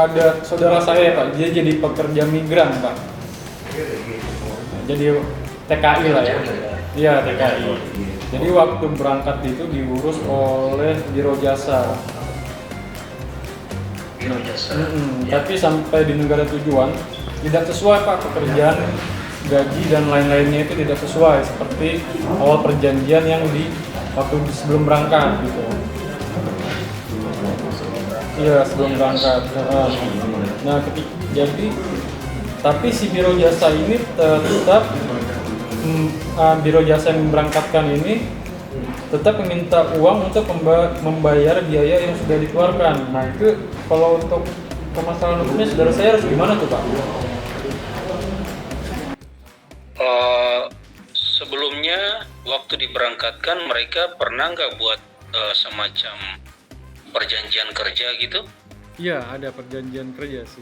ada saudara saya Pak, dia jadi pekerja migran Pak. Jadi TKI lah ya. Iya TKI. Jadi waktu berangkat itu diurus oleh Biro Jasa. Tapi sampai di negara tujuan tidak sesuai Pak, pekerjaan, gaji dan lain-lainnya itu tidak sesuai seperti awal perjanjian yang di waktu sebelum berangkat gitu. Iya sebelum berangkat. Nah jadi tapi si Biro Jasa ini tetap Biro Jasa yang memberangkatkan ini tetap meminta uang untuk membayar biaya yang sudah dikeluarkan. Nah itu kalau untuk permasalahan hukumnya saudara saya harus gimana tuh Pak? Sebelumnya waktu diberangkatkan mereka pernah nggak buat semacam perjanjian kerja gitu? Iya ada perjanjian kerja sih.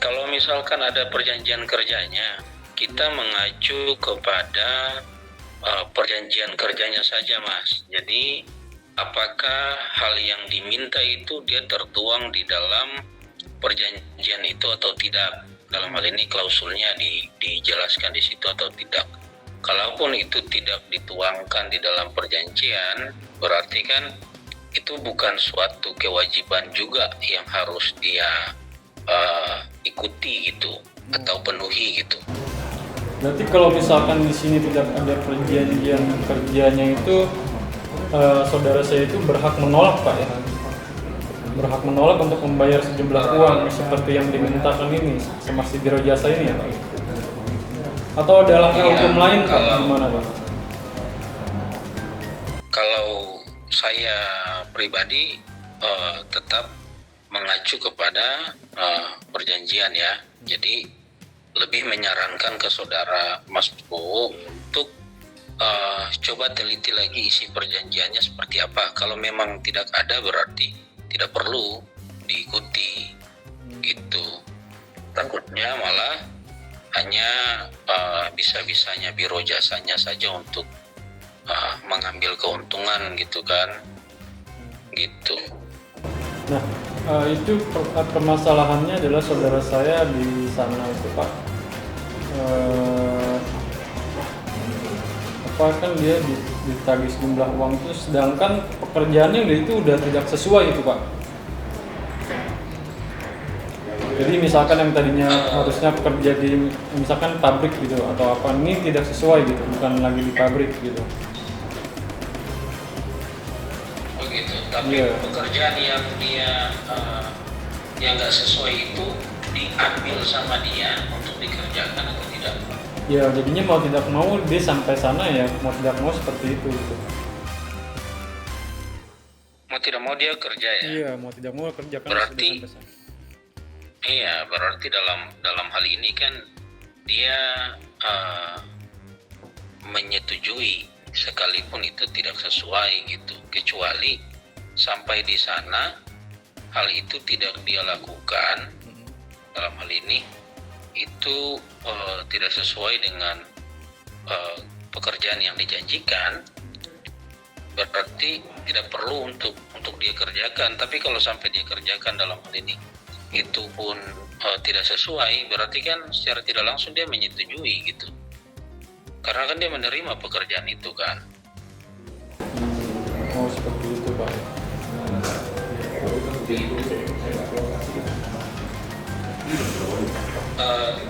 Kalau misalkan ada perjanjian kerjanya, kita mengacu kepada perjanjian kerjanya saja Mas. Jadi apakah hal yang diminta itu dia tertuang di dalam perjanjian itu atau tidak? Dalam hal ini klausulnya dijelaskan di situ atau tidak. Kalaupun itu tidak dituangkan di dalam perjanjian, berarti kan itu bukan suatu kewajiban juga yang harus dia ikuti gitu atau penuhi gitu. Berarti kalau misalkan di sini tidak ada perjanjian kerjanya itu saudara saya itu berhak menolak Pak ya? Berhak menolak untuk membayar sejumlah uang seperti yang dimintakan ini sama si Biro Jasa ini ya Pak? Atau ada langkah hukum lain Pak? Gimana Pak? Kalau saya pribadi tetap mengacu kepada perjanjian ya. Jadi lebih menyarankan ke saudara Mas Bowo untuk coba teliti lagi isi perjanjiannya seperti apa. Kalau memang tidak ada berarti tidak perlu diikuti gitu. Takutnya malah hanya bisa-bisanya Biro Jasanya saja untuk mengambil keuntungan gitu kan, gitu. Nah itu permasalahannya adalah saudara saya di sana itu Pak. Apa kan dia ditagih sejumlah uang itu, sedangkan pekerjaannya itu udah tidak sesuai itu Pak. Jadi misalkan yang tadinya harusnya bekerja di misalkan pabrik gitu atau apa, ini tidak sesuai gitu, bukan lagi di pabrik gitu. Begitu. Tapi pekerjaan yang dia yang nggak sesuai itu diambil sama dia untuk dikerjakan atau tidak? Ya jadinya mau tidak mau dia sampai sana ya mau tidak mau seperti itu gitu. Mau tidak mau dia kerja ya? Iya mau tidak mau kerja kan. Berarti iya, berarti dalam hal ini kan dia menyetujui sekalipun itu tidak sesuai gitu, kecuali sampai di sana hal itu tidak dia lakukan. Dalam hal ini itu tidak sesuai dengan pekerjaan yang dijanjikan, berarti tidak perlu untuk dia kerjakan. Tapi kalau sampai dia kerjakan dalam hal ini itu pun tidak sesuai, berarti kan secara tidak langsung dia menyetujui gitu, karena kan dia menerima pekerjaan itu kan. Oh seperti itu Pak.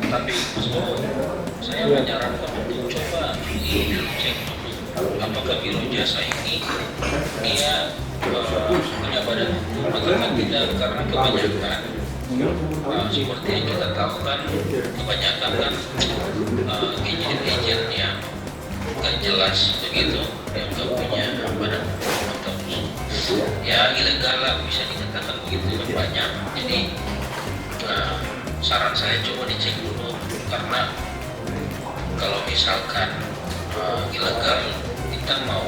Tapi saya menyarankan untuk coba dicek dulu apakah Biro Jasa ini dia punya badan hukum atau tidak, karena kebanyakan seperti yang kita tahu kan kebanyakan kan agent-agent yang nggak jelas begitu, yang nggak punya badan hukum atau ya ilegal lah bisa dikatakan begitu kan banyak. Jadi saran saya coba dicek dulu, karena kalau misalkan ilegal kita mau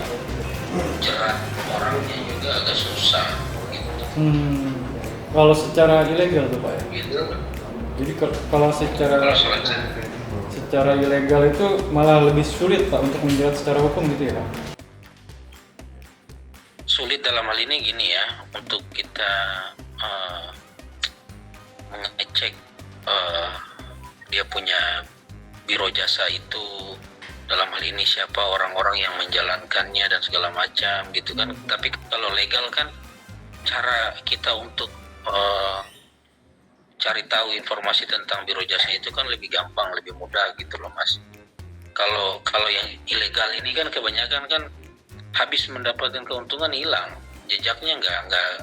jerat orangnya juga agak susah gitu. Kalau secara ilegal tuh Pak ya? Gitu. Jadi kalau secara ilegal itu malah lebih sulit Pak untuk menjerat secara hukum gitu ya Pak? Sulit dalam hal ini gini ya, untuk kita uh, mengecek uh, dia punya biro jasa itu, dalam hal ini siapa orang-orang yang menjalankannya dan segala macam gitu kan. Tapi kalau legal kan cara kita untuk cari tahu informasi tentang biro jasa itu kan lebih gampang, lebih mudah gitu loh Mas. Kalau yang ilegal ini kan kebanyakan kan habis mendapatkan keuntungan hilang, jejaknya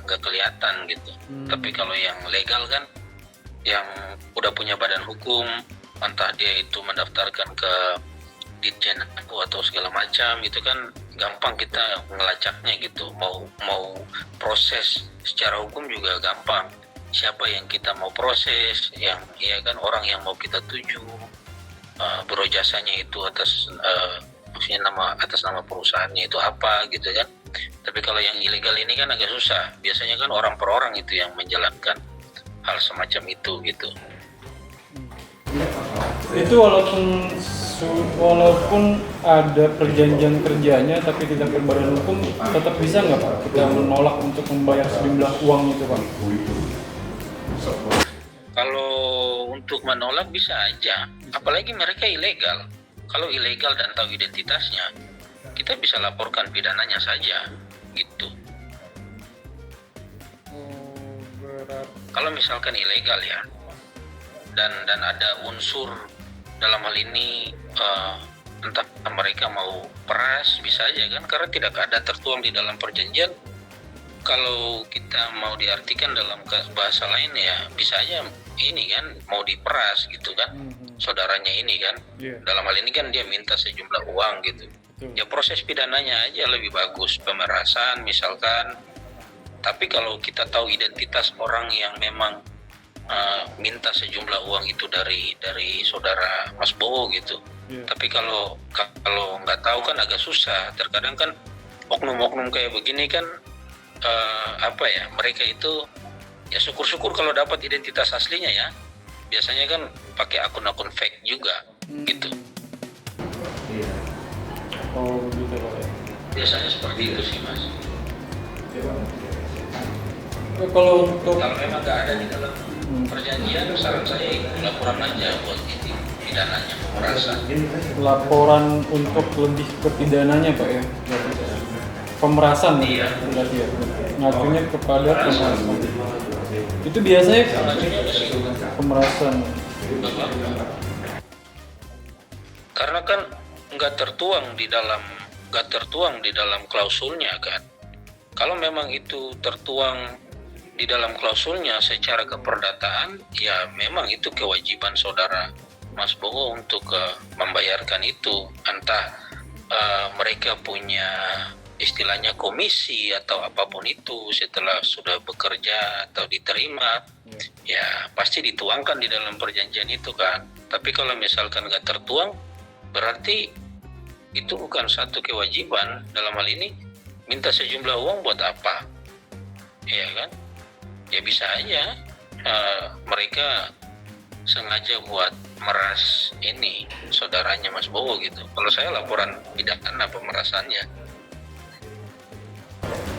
nggak kelihatan gitu. Tapi kalau yang legal kan, yang udah punya badan hukum, entah dia itu mendaftarkan ke Ditjen atau segala macam, itu kan gampang kita ngelacaknya gitu. Mau proses secara hukum juga gampang. Siapa yang kita mau proses, yang ya kan orang yang mau kita tuju, biro jasanya itu maksudnya atas nama perusahaannya itu apa gitu kan. Tapi kalau yang ilegal ini kan agak susah. Biasanya kan orang per orang itu yang menjalankan hal semacam itu gitu. Itu walaupun ada perjanjian kerjanya tapi tidak berbadan hukum, tetap bisa nggak Pak kita menolak untuk membayar sejumlah uang itu Pak? Kalau untuk menolak bisa aja, apalagi mereka ilegal. Kalau ilegal dan tahu identitasnya, kita bisa laporkan pidananya saja gitu. Kalau misalkan ilegal ya, dan ada unsur dalam hal ini entah mereka mau peras, bisa aja kan, karena tidak ada tertuang di dalam perjanjian. Kalau kita mau diartikan dalam bahasa lain ya bisa aja ini kan mau diperas gitu kan, saudaranya ini kan, dalam hal ini kan dia minta sejumlah uang gitu. Ya proses pidananya aja lebih bagus, pemerasan misalkan. Tapi kalau kita tahu identitas orang yang memang minta sejumlah uang itu dari saudara Mas Bowo gitu. Tapi kalau nggak tahu kan agak susah. Terkadang kan oknum-oknum kayak begini kan mereka itu ya syukur-syukur kalau dapat identitas aslinya ya. Biasanya kan pakai akun-akun fake juga gitu. Oh begitu Pak ya. Biasanya seperti itu sih Mas. Kalau memang nggak ada di dalam perjanjian, saran saya laporan aja buat pidananya, pemerasan. Laporan untuk lebih ke pidananya Pak ya. Pemerasan Iya. Berarti ya. Ngakunya kepada pemerasan. Itu biasanya pemerasan. Karena kan nggak tertuang di dalam klausulnya kan. Kalau memang itu tertuang di dalam klausulnya secara keperdataan, ya memang itu kewajiban saudara Mas Bowo untuk membayarkan itu. Entah mereka punya istilahnya komisi atau apapun itu setelah sudah bekerja atau diterima, ya pasti dituangkan di dalam perjanjian itu kan. Tapi kalau misalkan nggak tertuang, berarti itu bukan satu kewajiban. Dalam hal ini minta sejumlah uang buat apa? Ya kan? Ya bisa aja mereka sengaja buat meras ini saudaranya Mas Bowo gitu. Kalau saya laporan pidana pemerasannya.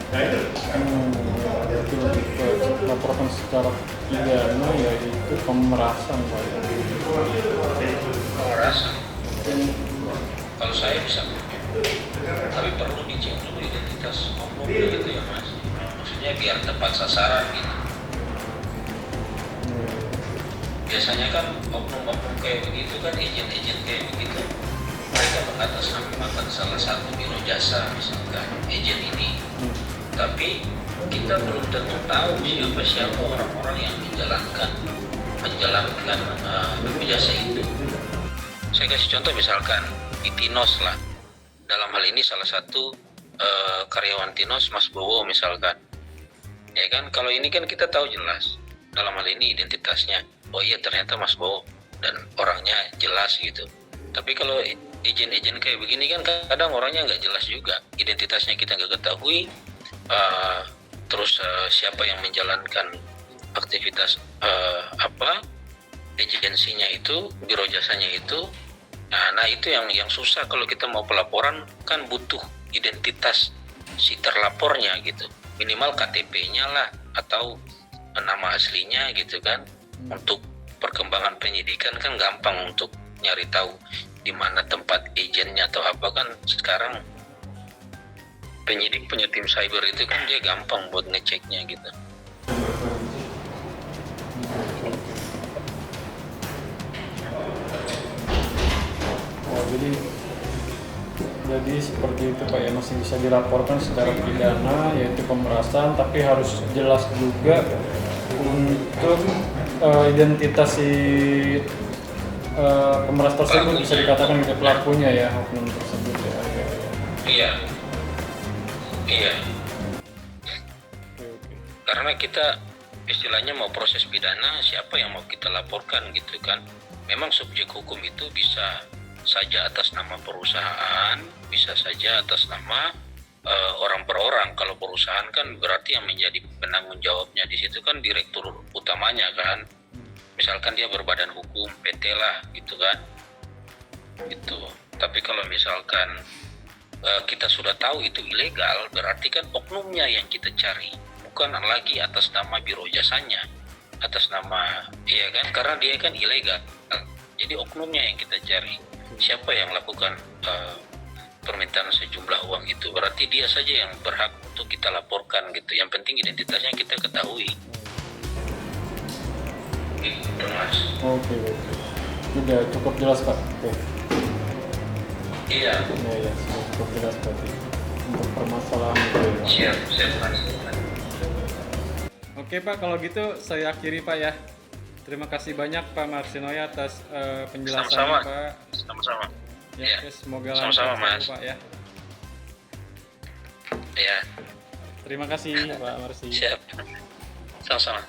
Itu lebih ke laporan secara pidana yaitu pemerasan Pak ya. Pemerasan. Kalau saya bisa punya, tapi perlu dicek dulu identitas oknum gitu ya Mas. Maksudnya biar tepat sasaran gitu. Biasanya kan oknum-oknum kayak begitu kan, agen-agen kayak begitu, mereka mengatasnamakan salah satu biro jasa misalkan agen ini. Tapi kita belum tentu tahu siapa orang-orang yang menjalankan biro jasa itu. Saya kasih contoh misalkan di Tinos lah. Dalam hal ini salah satu karyawan Tinos Mas Bowo misalkan. Ya kan, kalau ini kan kita tahu jelas dalam hal ini identitasnya. Oh iya ternyata Mas Bowo dan orangnya jelas gitu. Tapi kalau agen-agen kayak begini kan kadang orangnya nggak jelas juga, identitasnya kita nggak ketahui. Terus siapa yang menjalankan aktivitas agensinya itu, biro jasanya itu. Nah itu yang susah kalau kita mau pelaporan kan butuh identitas si terlapornya gitu, minimal KTP-nya lah atau nama aslinya gitu kan. Untuk perkembangan penyidikan kan gampang untuk nyari tahu di mana tempat agennya atau apa kan. Sekarang penyidik punya tim cyber itu kan dia gampang buat ngeceknya gitu. Oh, jadi seperti itu Pak ya, masih bisa dilaporkan secara pidana yaitu pemerasan, tapi harus jelas juga untuk identitas si pemeras tersebut, bisa dikatakan gitu, pelakunya ya, oknum tersebut ya. Iya. Iya. Oke. Karena kita istilahnya mau proses pidana, siapa yang mau kita laporkan gitu kan. Memang subjek hukum itu bisa saja atas nama perusahaan, bisa saja atas nama orang per orang. Kalau perusahaan kan berarti yang menjadi penanggung jawabnya di situ kan direktur utamanya kan. Misalkan dia berbadan hukum, PT lah gitu kan. Gitu. Tapi kalau misalkan kita sudah tahu itu ilegal, berarti kan oknumnya yang kita cari, bukan lagi atas nama biro jasanya, atas nama, iya kan, karena dia kan ilegal. Jadi oknumnya yang kita cari. Siapa yang lakukan permintaan sejumlah uang itu, berarti dia saja yang berhak untuk kita laporkan gitu. Yang penting identitasnya kita ketahui. Gitu Mas. Oke. Sudah cukup jelas Pak. Oke. Iya. Ya, sudah cukup jelas berarti untuk permasalahan itu ya. Siap Mas. Oke Pak, kalau gitu saya akhiri Pak ya. Terima kasih banyak Pak Marsinoy atas penjelasannya Sama-sama. Pak. Sama-sama. Ya, Ya. oke, semoga Sama-sama, lancar Mas. Pak ya. Ya. Terima kasih Pak Marsi. Siap. Sama-sama.